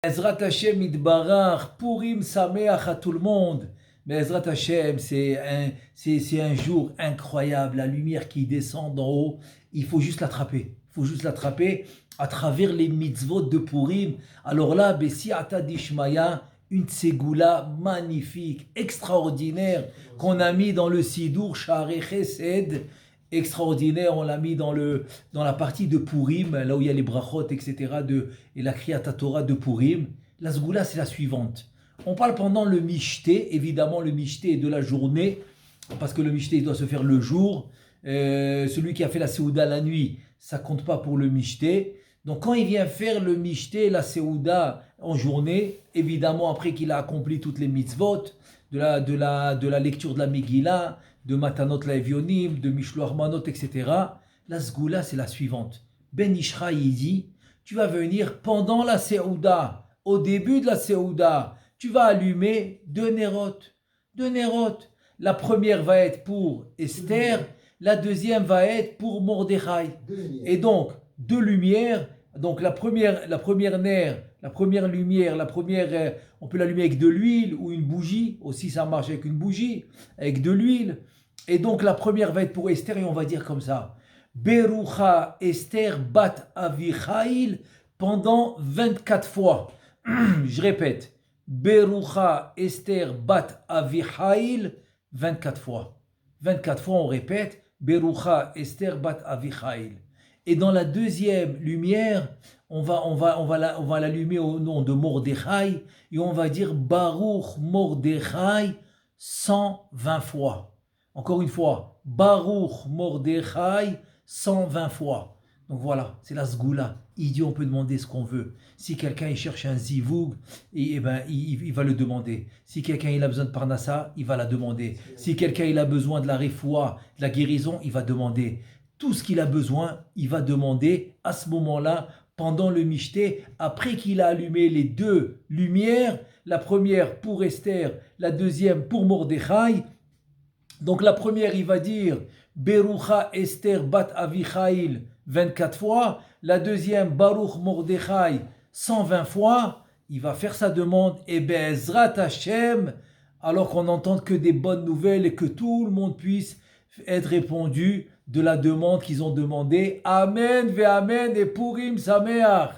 Ezrat Hashem Idbarach, Purim Sameach à tout le monde. Mais Ezrat Hashem, c'est un jour incroyable, la lumière qui descend d'en haut. Il faut juste l'attraper. Il faut juste l'attraper à travers les mitzvot de Purim. Alors là, Bessiata Dishmaya, une tsegoula magnifique, extraordinaire, qu'on a mis dans le Sidour Sha'arei Chesed. Extraordinaire, on l'a mis dans la partie de Purim, là où il y a les brachot, etc., et la Kriyat Torah de Purim. La Sgoula, c'est la suivante. On parle pendant le Mishté, évidemment le Mishté est de la journée, parce que le Mishté il doit se faire le jour. Celui qui a fait la Seouda la nuit, ça compte pas pour le Mishté. Donc quand il vient faire le Mishté, la Seouda en journée, évidemment après qu'il a accompli toutes les mitzvot, de la lecture de la Megillah, de Matanot Laevionim, de Mishloach Manot, etc. La Sgoula, c'est la suivante. Ben Ishra, il dit, tu vas venir pendant la Seouda, au début de la Seouda, tu vas allumer deux nérotes. Deux nérotes. La première va être pour Esther, la deuxième va être pour Mordechai. Et donc, deux lumières. Donc la première lumière, on peut l'allumer avec de l'huile ou une bougie. Aussi, ça marche avec une bougie, avec de l'huile. Et donc la première va être pour Esther et on va dire comme ça. Berucha Esther bat Avichail pendant 24 fois. Je répète. Berucha Esther bat Avichail 24 fois. 24 fois on répète. Berucha Esther bat Avichail. Et dans la deuxième lumière, on va l'allumer au nom de Mordechai et on va dire Baruch Mordechai 120 fois. Encore une fois, Baruch Mordechai 120 fois. Donc voilà, c'est la Sgoula. Il dit on peut demander ce qu'on veut. Si quelqu'un il cherche un zivoug, il va le demander. Si quelqu'un il a besoin de parnassa, il va la demander. Si quelqu'un il a besoin de la refoua, de la guérison, il va demander. Tout ce qu'il a besoin, il va demander à ce moment-là, pendant le Mishté, après qu'il a allumé les deux lumières, la première pour Esther, la deuxième pour Mordechai. Donc la première, il va dire Berucha Esther bat Avichail 24 fois, la deuxième Baruch Mordechai 120 fois. Il va faire sa demande et Be'ezrat Hashem, alors qu'on n'entende que des bonnes nouvelles et que tout le monde puisse être répondu de la demande qu'ils ont demandé. Amen ve Amen et Purim Sameach.